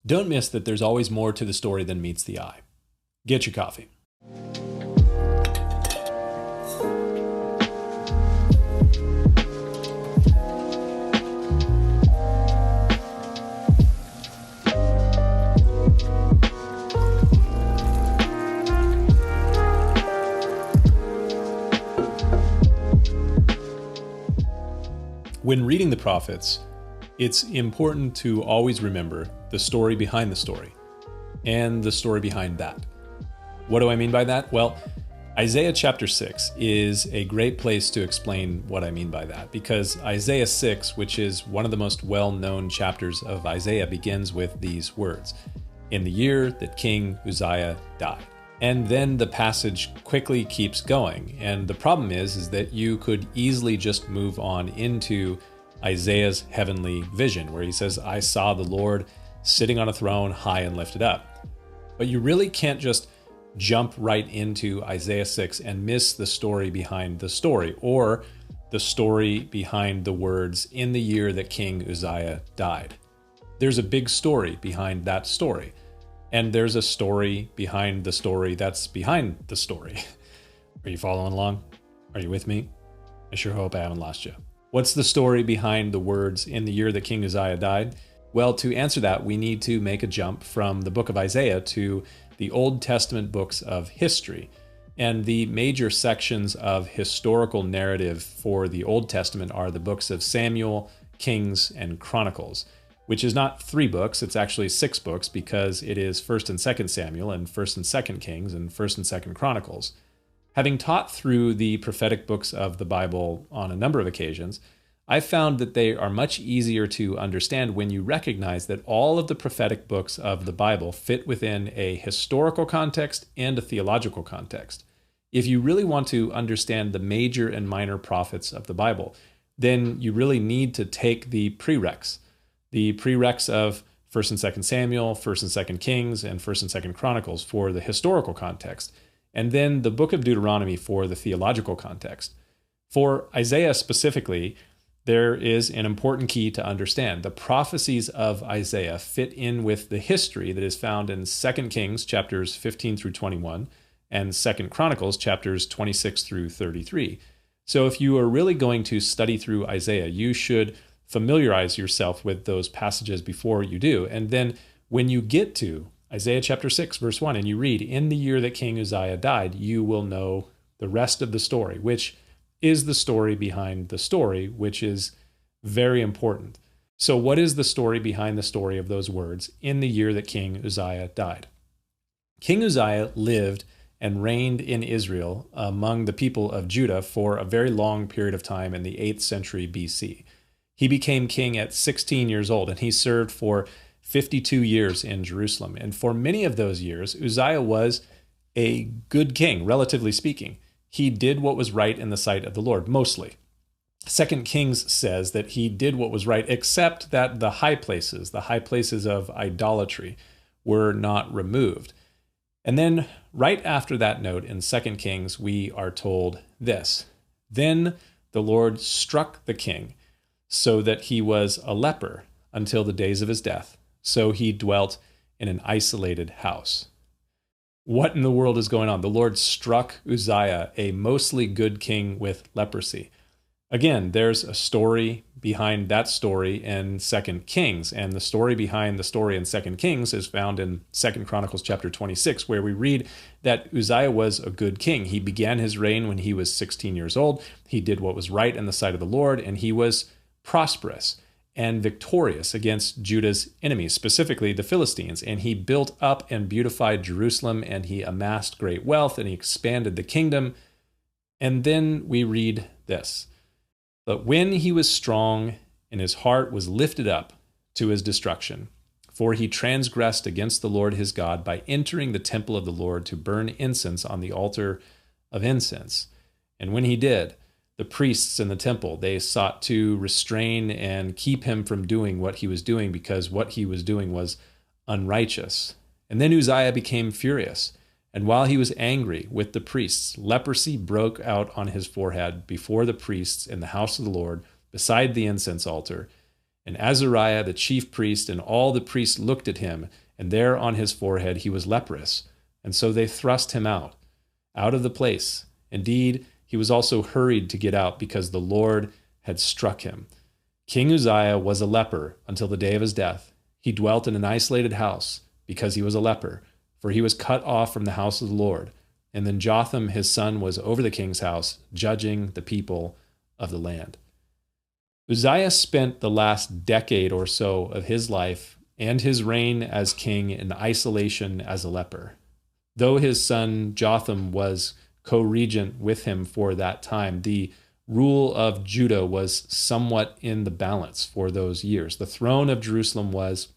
Don't miss that there's always more to the story than meets the eye. Get your coffee. When reading the prophets, it's important to always remember the story behind the story and the story behind that. What do I mean by that? Well, Isaiah chapter 6 is a great place to explain what I mean by that, because Isaiah 6, which is one of the most well-known chapters of Isaiah, begins with these words, "In the year that King Uzziah died." And then the passage quickly keeps going. And the problem is that you could easily just move on into Isaiah's heavenly vision, where he says, "I saw the Lord sitting on a throne high and lifted up." But you really can't just jump right into Isaiah 6 and miss the story behind the story, or the story behind the words, "In the year that King Uzziah died." There's a big story behind that story. And there's a story behind the story that's behind the story. Are you following along? Are you with me? I sure hope I haven't lost you. What's the story behind the words, "In the year that King Uzziah died"? Well, to answer that, we need to make a jump from the book of Isaiah to the Old Testament books of history. And the major sections of historical narrative for the Old Testament are the books of Samuel, Kings, and Chronicles, which is not 3 books, it's actually 6 books, because it is 1st and 2nd Samuel and 1st and 2nd Kings and 1st and 2nd Chronicles. Having taught through the prophetic books of the Bible on a number of occasions, I've found that they are much easier to understand when you recognize that all of the prophetic books of the Bible fit within a historical context and a theological context. If you really want to understand the major and minor prophets of the Bible, then you really need to take the prereqs of 1st and 2nd Samuel, 1st and 2nd Kings, and 1st and 2nd Chronicles for the historical context, and then the book of Deuteronomy for the theological context. For Isaiah specifically, there is an important key to understand. The prophecies of Isaiah fit in with the history that is found in 2nd Kings chapters 15 through 21 and 2nd Chronicles chapters 26 through 33. So if you are really going to study through Isaiah, you should familiarize yourself with those passages before you do. And then when you get to Isaiah chapter 6, verse 1, and you read, "In the year that King Uzziah died," you will know the rest of the story, which is the story behind the story, which is very important. So what is the story behind the story of those words, "In the year that King Uzziah died"? King Uzziah lived and reigned in Israel among the people of Judah for a very long period of time in the 8th century BC. He became king at 16 years old, and he served for 52 years in Jerusalem. And for many of those years, Uzziah was a good king, relatively speaking. He did what was right in the sight of the Lord, mostly. 2nd Kings says that he did what was right, except that the high places of idolatry, were not removed. And then right after that note in 2nd Kings, we are told this: "Then the Lord struck the king, so that he was a leper until the days of his death. So he dwelt in an isolated house." What in the world is going on? The Lord struck Uzziah, a mostly good king, with leprosy. Again, there's a story behind that story in 2nd Kings, and the story behind the story in 2nd Kings is found in 2nd Chronicles chapter 26, where we read that Uzziah was a good king. He began his reign when he was 16 years old. He did what was right in the sight of the Lord, and he was prosperous and victorious against Judah's enemies, specifically the Philistines. And he built up and beautified Jerusalem, and he amassed great wealth, and he expanded the kingdom. And then we read this: "But when he was strong, and his heart was lifted up to his destruction, for he transgressed against the Lord his God by entering the temple of the Lord to burn incense on the altar of incense. And when he did, the priests in the temple, they sought to restrain and keep him from doing what he was doing, because what he was doing was unrighteous. And then Uzziah became furious, and while he was angry with the priests, leprosy broke out on his forehead before the priests in the house of the Lord, beside the incense altar. And Azariah, the chief priest, and all the priests looked at him, and there on his forehead he was leprous. And so they thrust him out of the place. Indeed, he was also hurried to get out because the Lord had struck him. King Uzziah was a leper until the day of his death. He dwelt in an isolated house because he was a leper, for he was cut off from the house of the Lord. And then Jotham, his son, was over the king's house, judging the people of the land. Uzziah spent the last decade or so of his life and his reign as king in isolation as a leper. Though his son Jotham was co-regent with him for that time, the rule of Judah was somewhat in the balance for those years. The throne of Jerusalem was,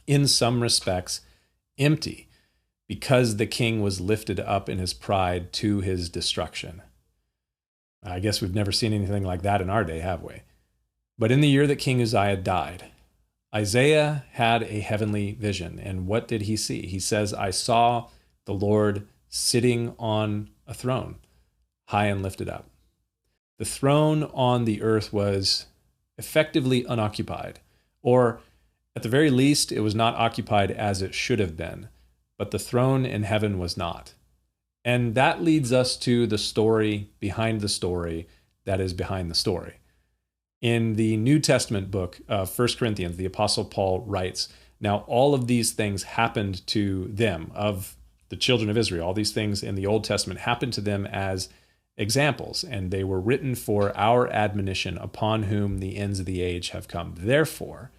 in some respects, empty because the king was lifted up in his pride to his destruction. I guess we've never seen anything like that in our day, have we? But in the year that King Uzziah died, Isaiah had a heavenly vision. And what did he see? He says, I saw the Lord sitting on a throne, high and lifted up. The throne on the earth was effectively unoccupied, or at the very least, it was not occupied as it should have been, but the throne in heaven was not. And that leads us to the story behind the story that is behind the story. In the New Testament book of 1 Corinthians, the Apostle Paul writes, now all of these things happened to them, of the children of Israel. All these things in the Old Testament happened to them as examples, and they were written for our admonition, upon whom the ends of the age have come. Therefore,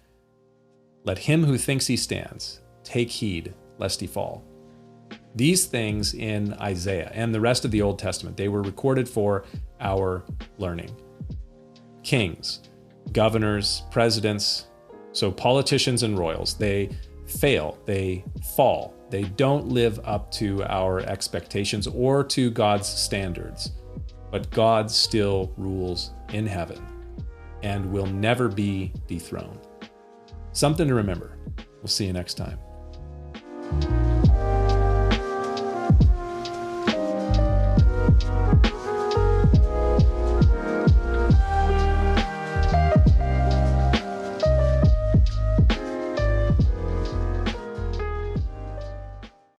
let him who thinks he stands take heed lest he fall. These things in Isaiah and the rest of the Old Testament, they were recorded for our learning. Kings, governors, presidents, so politicians and royals, they fail, they fall, they don't live up to our expectations or to God's standards. But God still rules in heaven and will never be dethroned. Something to remember. We'll see you next time.